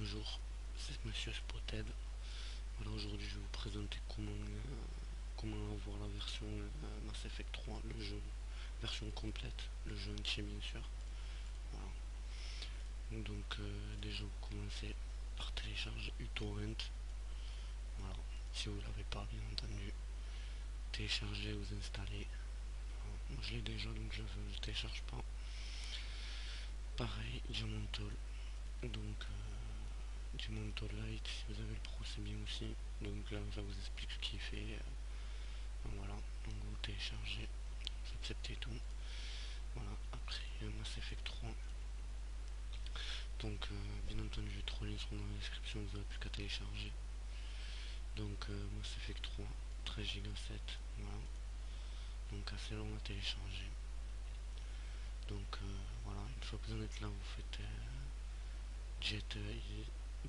Bonjour, c'est Monsieur Spotted. Voilà, aujourd'hui je vais vous présenter comment avoir la version Mass Effect 3, le jeu, version complète, le jeu entier bien sûr. Voilà. Donc déjà vous commencez par télécharger uTorrent. Voilà, si vous l'avez pas bien entendu, téléchargez, vous installez. Voilà. Moi je l'ai déjà donc je ne télécharge pas. Pareil, Diamantol. Donc Diamantol Lite, si vous avez le pro c'est bien aussi. Donc là ça vous explique ce qui est fait. Voilà, donc vous téléchargez, vous acceptez tout. Voilà, après Mass Effect 3. Donc bien entendu les 3 liens seront dans la description, vous n'avez plus qu'à télécharger. Donc Mass Effect 3, 13 Go 7, voilà. Donc assez long à télécharger. Donc voilà, une fois que vous en êtes là, vous faites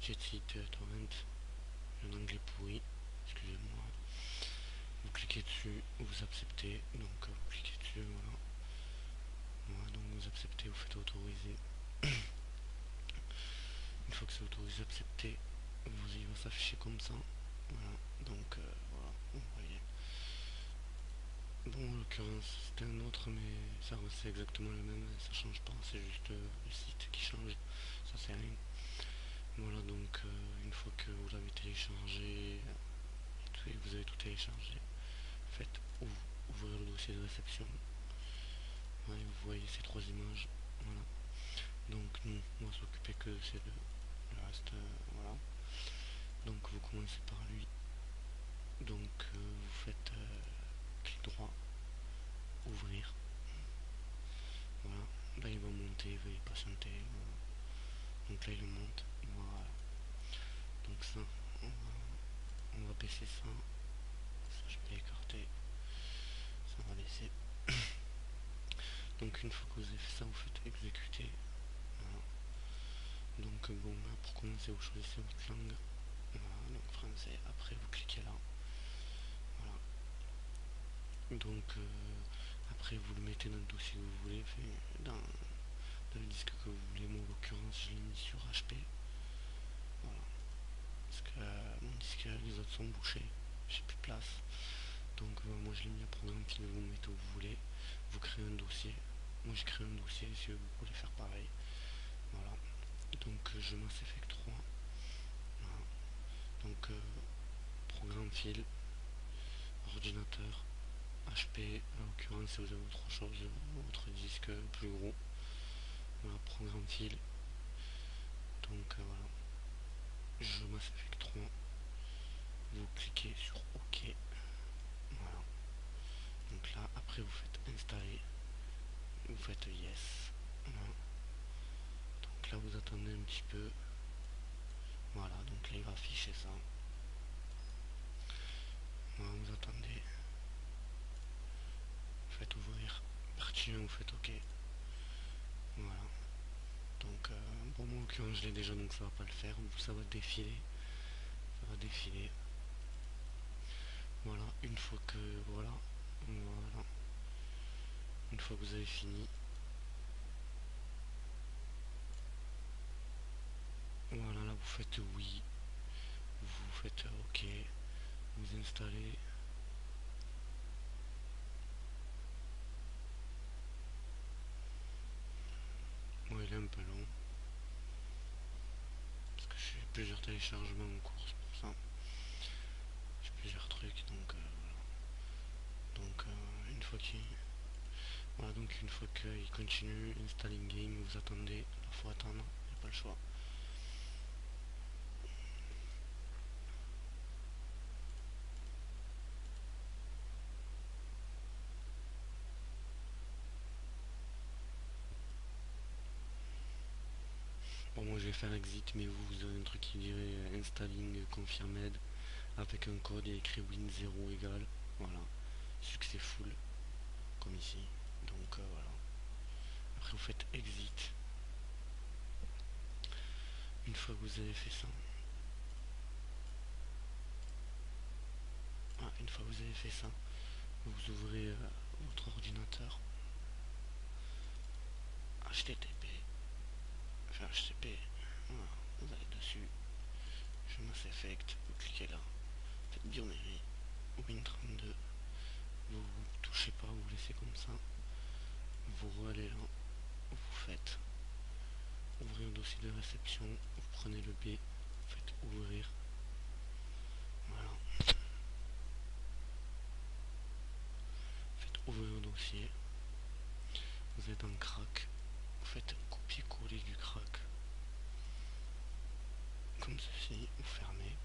Jetseed Torrent, un anglais pourri, excusez-moi. Vous cliquez dessus, vous acceptez, donc vous cliquez dessus, voilà. Voilà, donc vous acceptez, vous faites autoriser. Une fois que c'est autorisé, accepté, il va s'afficher comme ça. Voilà, donc voilà, vous voyez. Bon, en l'occurrence, c'était un autre, mais ça c'est exactement le même, ça change pas, c'est juste le site qui change, ça c'est rien. Voilà, donc une fois que vous l'avez téléchargé, et vous avez tout téléchargé, faites ouvrir le dossier de réception. Ouais, vous voyez ces 3 images, voilà. Donc nous, on va s'occuper que c'est le reste, voilà. Donc vous commencez par lui. Donc vous faites clic droit, ouvrir. Voilà. Là il va monter, veuillez patienter. Voilà. Donc là il monte. Voilà. Donc ça, on va baisser ça. Ça je peux écarter. Ça va baisser. Donc une fois que vous avez fait ça, vous faites exécuter. Voilà. Donc bon là pour commencer vous choisissez votre langue. Voilà, donc français. Après vous cliquez là. Voilà. Donc après vous le mettez dans le dossier que vous voulez, dans le disque que vous voulez. Moi en l'occurrence je l'ai mis sur HP. Voilà. Parce que mon disque, les autres sont bouchés, j'ai plus de place. Donc moi je l'ai mis à programme fil, vous mettez où vous voulez. Vous créez un dossier. Moi j'ai créé un dossier si vous voulez faire pareil. Voilà. Donc je Mass Effect 3. Voilà. Donc programme fil, ordinateur, HP, en l'occurrence si vous avez autre chose, votre disque plus gros. Voilà, programme fil. Donc voilà. Je Mass Effect 3. Vous cliquez sur OK. Voilà. Donc là, après vous faites installer. Vous faites yes. Voilà. Donc là, vous attendez un petit peu. Voilà, donc là, il va afficher ça. Voilà, vous attendez. Vous faites ouvrir. Partie 1, vous faites OK. Voilà. Donc, bon, moi, en l'occurrence, je l'ai déjà, donc ça va pas le faire. Ça va défiler. Ça va défiler. Voilà, une fois que, voilà. Voilà. Une fois que vous avez fini. Voilà, là, vous faites oui. Vous faites OK. Vous installez. Bon, il est un peu long. Parce que j'ai plusieurs téléchargements en cours, c'est pour ça. J'ai plusieurs trucs, donc voilà. Donc une fois qu'il... Voilà, donc une fois qu'il continue, installing game, vous attendez, il faut attendre, il n'y a pas le choix. Bon, moi je vais faire exit, mais vous avez un truc qui dirait installing confirmed avec un code, il y a écrit win 0 égal, voilà, succès full, comme ici, donc voilà. Après vous faites exit. Une fois que vous avez fait ça, une fois que vous avez fait ça, vous ouvrez votre ordinateur, HTTP, enfin HTTP, voilà, vous allez dessus, dossier de réception, vous prenez le B, vous faites ouvrir. Voilà. Faites ouvrir le dossier. Vous êtes en crack. Vous faites un copier-coller du crack. Comme ceci, vous fermez.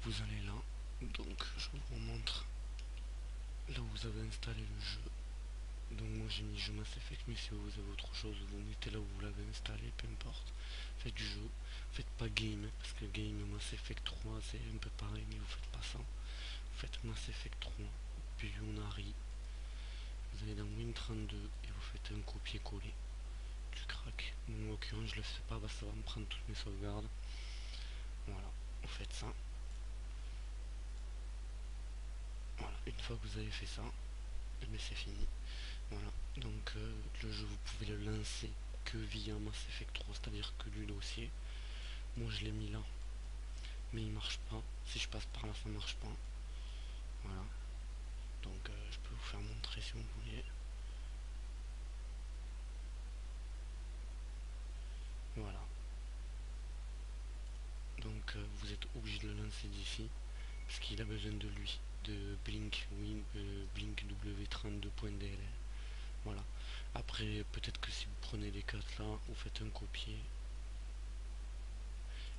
Vous allez là. Donc je vous montre là où vous avez installé le jeu. Donc moi j'ai mis jeu Mass Effect, mais si vous avez autre chose, vous mettez là où vous l'avez installé, peu importe. Faites jeu, faites pas game, parce que game Mass Effect 3 c'est un peu pareil, mais vous faites pas ça. Vous faites Mass Effect 3, puis on arrive. Vous allez dans Win32 et vous faites un copier-coller du crack. Bon, en l'occurrence je le fais pas parce que ça va me prendre toutes mes sauvegardes. Voilà, vous faites ça. Voilà, une fois que vous avez fait ça, mais c'est fini. Voilà, donc le jeu vous pouvez le lancer que via Mass Effect 3, c'est-à-dire que du dossier. Moi je l'ai mis là, mais il marche pas. Si je passe par là, ça marche pas. Voilà, donc je peux vous faire montrer si vous voulez. Voilà, donc vous êtes obligé de le lancer d'ici, parce qu'il a besoin de lui, de Blink, Blink W32.dll. Voilà, après peut-être que si vous prenez les 4 là, vous faites un copier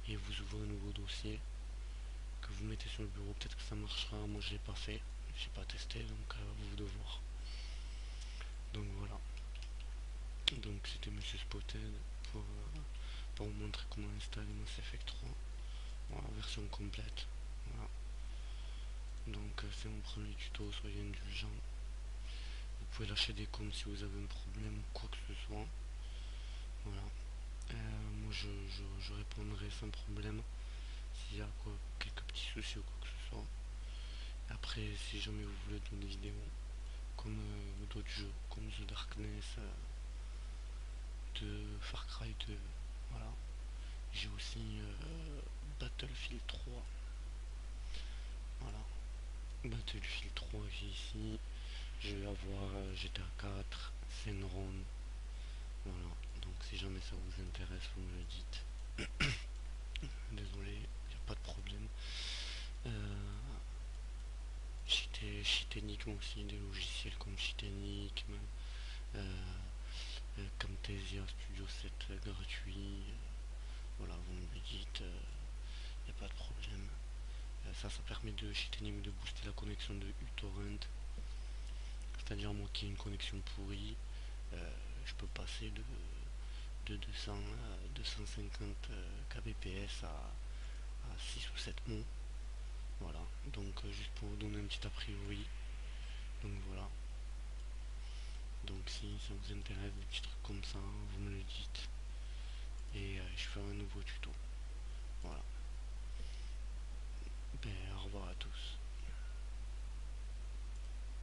et vous ouvrez un nouveau dossier que vous mettez sur le bureau, peut-être que ça marchera. Moi je l'ai pas fait, j'ai pas testé, donc vous de voir. Donc voilà, donc c'était Monsieur Spotted pour vous montrer comment installer Mass Effect 3. Voilà, version complète. Voilà, donc c'est mon premier tuto, soyez indulgents. Vous pouvez lâcher des coms si vous avez un problème ou quoi que ce soit. Voilà, moi je répondrai sans problème s'il y a quelques petits soucis ou quoi que ce soit. Après, si jamais vous voulez d'autres vidéos, comme d'autres jeux, comme The Darkness, de Far Cry 2, voilà. J'ai aussi Battlefield 3, voilà. Battlefield 3, j'ai ici. Je vais avoir GTA 4, Senron, voilà. Donc si jamais ça vous intéresse, vous me le dites. Désolé, il n'y a pas de problème. Shitenic aussi, des logiciels comme Shitenic, Camtasia Studio 7 gratuit. Voilà, vous me le dites, il n'y a pas de problème. Ça permet de Shitenic de booster la connexion de uTorrent. C'est-à-dire moi qui ai une connexion pourrie, je peux passer de 200 à 250 kbps à 6 ou 7 mots. Voilà, donc juste pour vous donner un petit a priori. Donc voilà. Donc si ça vous intéresse des petits trucs comme ça,